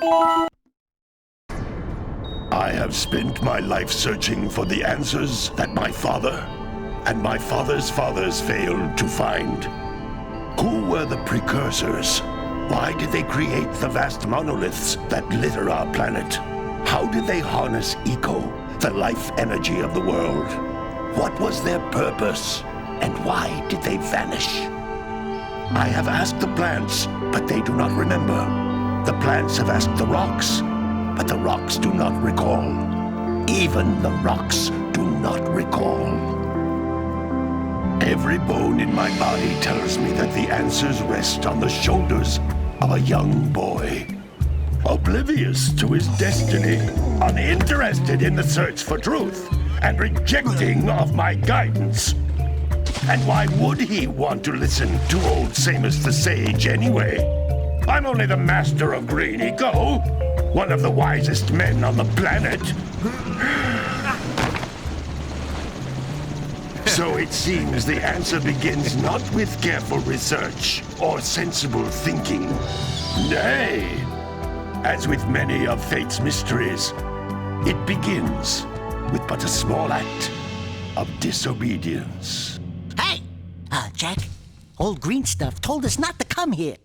I have spent my life searching for the answers that my father and my father's fathers failed to find. Who were the precursors? Why did they create the vast monoliths that litter our planet? How did they harness eco, the life energy of the world? What was their purpose? And why did they vanish? I have asked the plants, but they do not remember. The plants have asked the rocks, but the rocks do not recall. Even the rocks do not recall. Every bone in my body tells me that the answers rest on the shoulders of a young boy. Oblivious to his destiny, uninterested in the search for truth, and rejecting of my guidance. And why would he want to listen to old Samus the Sage anyway? I'm only the master of green eco, one of the wisest men on the planet. So it seems the answer begins not with careful research or sensible thinking. Nay, as with many of fate's mysteries, it begins with but a small act of disobedience. Hey! Jack, old green stuff told us not to come here.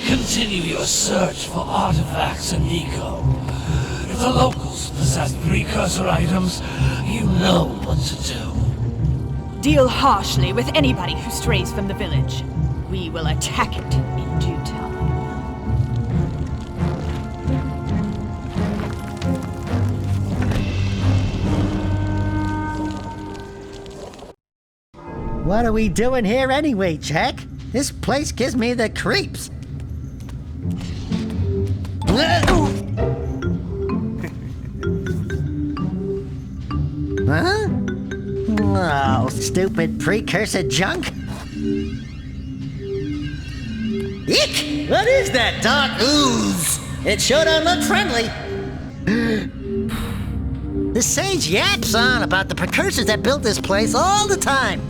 Continue your search for artifacts and eco. If the locals possess precursor items, you know what to do. Deal harshly with anybody who strays from the village. We will attack it in due time. What are we doing here anyway, Jack? This place gives me the creeps. Huh? Oh, stupid precursor junk. Eek! What is that dark ooze? It sure don't look friendly. The sage yaps on about the precursors that built this place all the time.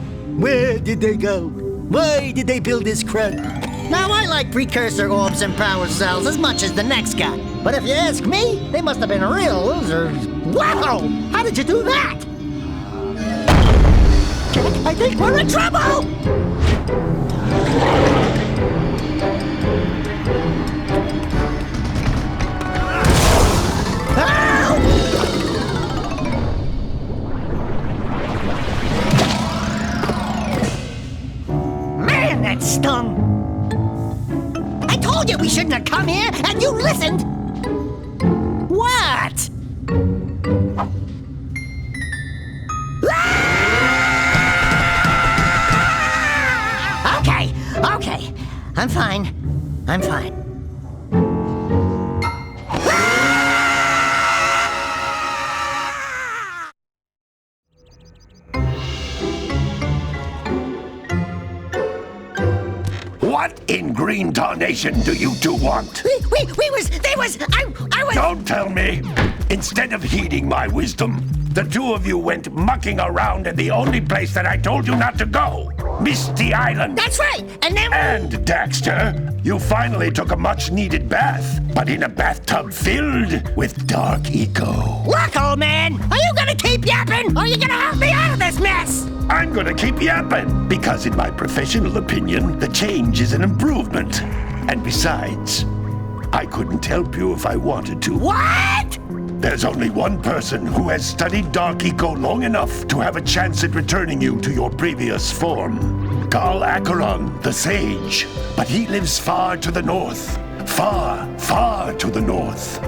Where did they go? Why did they build this crud? Now, I like precursor orbs and power cells as much as the next guy. But if you ask me, they must have been real losers. Wow! How did you do that? Jack, I think we're in trouble! Man, that stung! I told you we shouldn't have come here, and you listened! What? Okay. I'm fine. What in green tarnation do you two want? I was... Don't tell me! Instead of heeding my wisdom, the two of you went mucking around in the only place that I told you not to go! Misty Island! That's right! And then... And, Daxter, you finally took a much-needed bath, but in a bathtub filled with dark eco. Look, old man! Are you gonna keep yapping, or are you gonna help me out of this mess? I'm gonna keep yapping, because in my professional opinion, the change is an improvement. And besides, I couldn't help you if I wanted to. What? There's only one person who has studied dark eco long enough to have a chance at returning you to your previous form. Carl Acheron, the Sage. But he lives far to the north. Far to the north.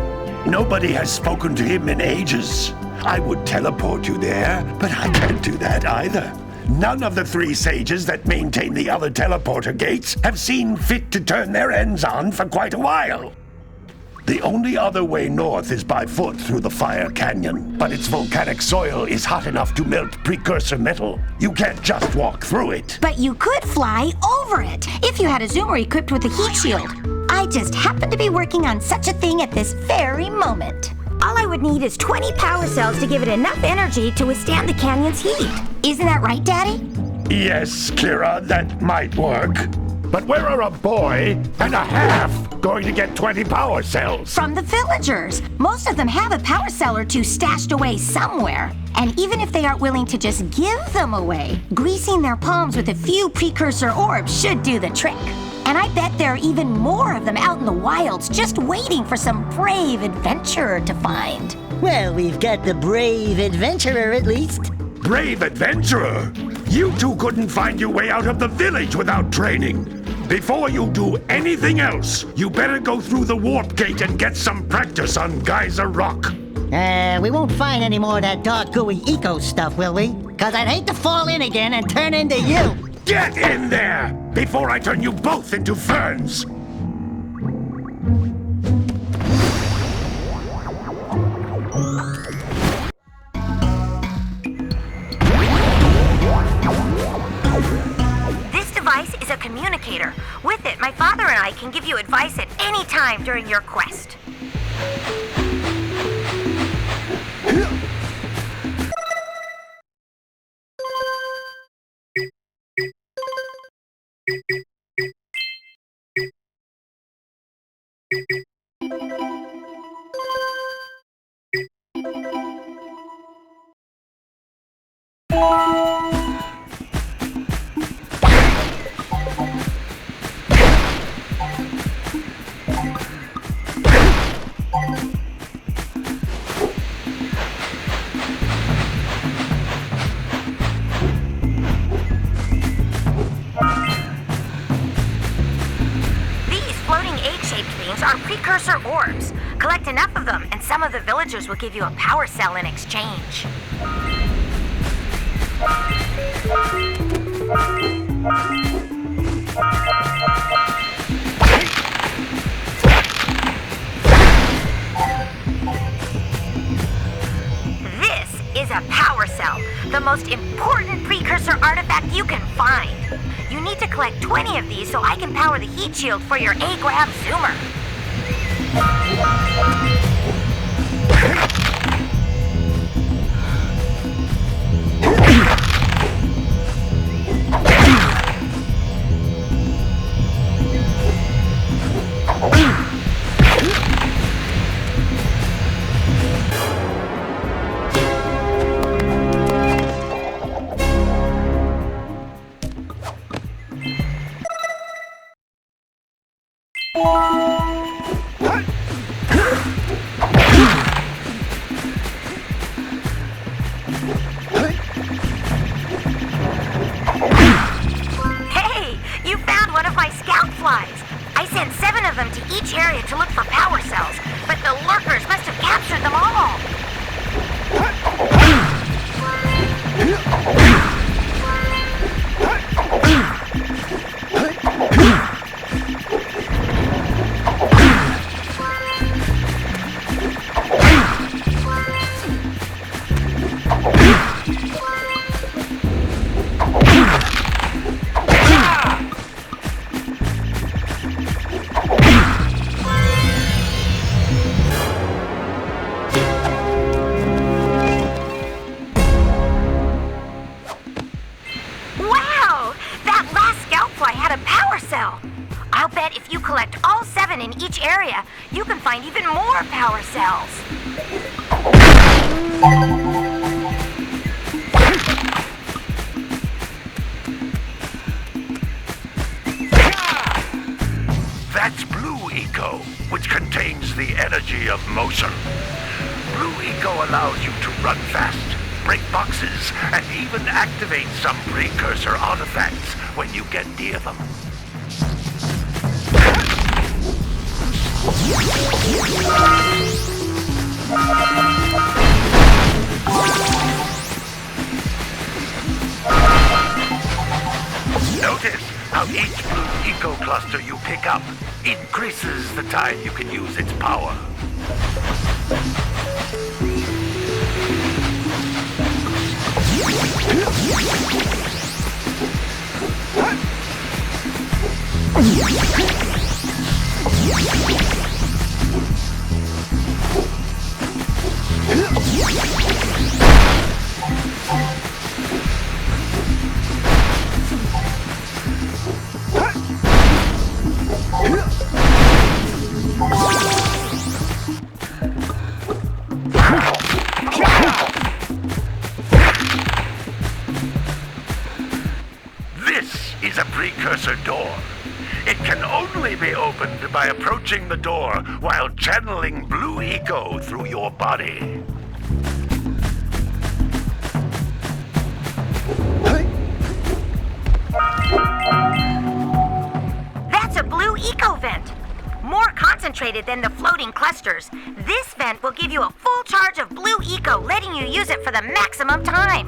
Nobody has spoken to him in ages. I would teleport you there, but I can't do that either. None of the three sages that maintain the other teleporter gates have seen fit to turn their ends on for quite a while. The only other way north is by foot through the Fire Canyon, but its volcanic soil is hot enough to melt precursor metal. You can't just walk through it. But you could fly over it. If if you had a zoomer equipped with a heat shield. I just happen to be working on such a thing at this very moment. All I would need is 20 power cells to give it enough energy to withstand the canyon's heat. Isn't that right, Daddy? Yes, Kira, that might work. But where are a boy and a half going to get 20 power cells? From the villagers. Most of them have a power cell or two stashed away somewhere. And even if they aren't willing to just give them away, greasing their palms with a few precursor orbs should do the trick. And I bet there are even more of them out in the wilds just waiting for some brave adventurer to find. Well, we've got the brave adventurer at least. Brave adventurer? You two couldn't find your way out of the village without training. Before you do anything else, you better go through the warp gate and get some practice on Geyser Rock. We won't find any more of that dark gooey eco stuff, will we? 'Cause I'd hate to fall in again and turn into you. Get in there before I turn you both into ferns. This device is a communicator. With it, my father and I can give you advice at any time during your quest. Are precursor orbs. Collect enough of them, and some of the villagers will give you a power cell in exchange. This is a power cell, the most important precursor artifact you can find. You need to collect 20 of these so I can power the heat shield for your A-Grab zoomer. Hey, you found one of my scout flies. I sent 7 of them to each area to look for power cells, but the lurkers must have captured them all. I'll bet if you collect all 7 in each area, you can find even more power cells. That's Blue Eco, which contains the energy of motion. Blue Eco allows you to run fast, break boxes, and even activate some precursor artifacts when you get near them. Notice how each Blue Eco cluster you pick up increases the time you can use its power. This is a precursor door. It can only be opened by approaching the door while channeling blue eco through your body. That's a blue eco vent. More concentrated than the floating clusters. This vent will give you a full charge of blue eco, letting you use it for the maximum time.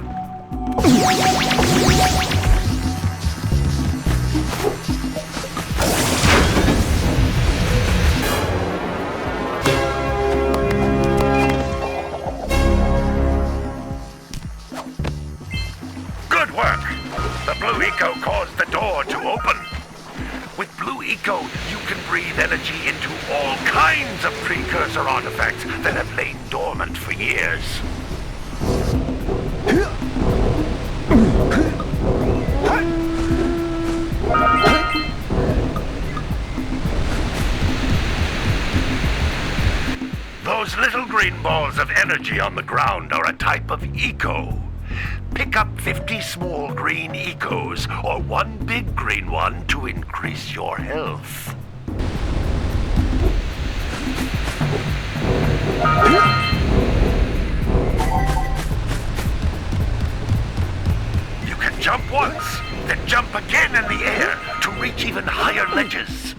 Good work! The blue eco caused the door to open. With blue eco, you can breathe energy into all kinds of precursor artifacts that have lain dormant for years. Those little green balls of energy on the ground are a type of eco. Pick up 50 small green ecos or one big green one to increase your health. You can jump once, then jump again in the air to reach even higher ledges.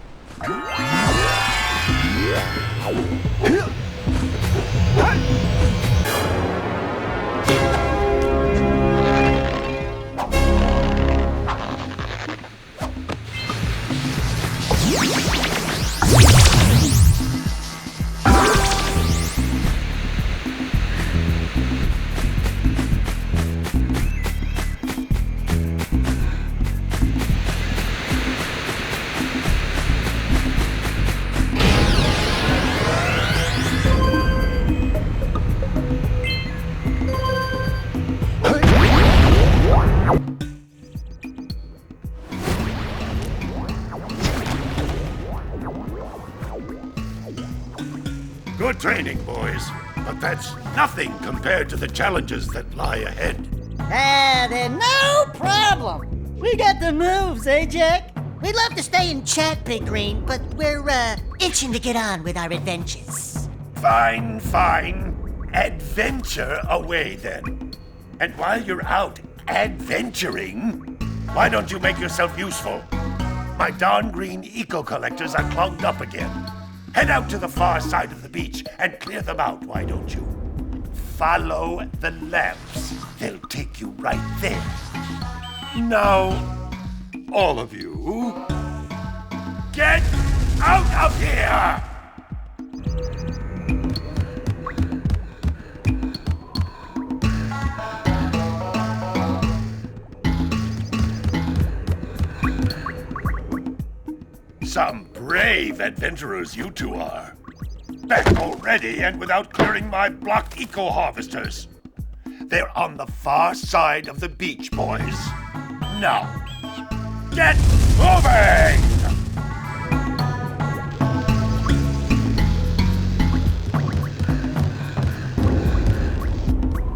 Good training, boys, but that's nothing compared to the challenges that lie ahead. Then no problem. We got the moves, eh, Jak? We'd love to stay and chat, Big Green, but we're, itching to get on with our adventures. Fine. Adventure away, then. And while you're out adventuring, why don't you make yourself useful? My darn green eco collectors are clogged up again. Head out to the far side of the beach and clear them out, why don't you? Follow the lamps. They'll take you right there. Now, all of you, get out of here! Some brave adventurers you two are. Back already and without clearing my block eco harvesters. They're on the far side of the beach, boys. Now, get moving!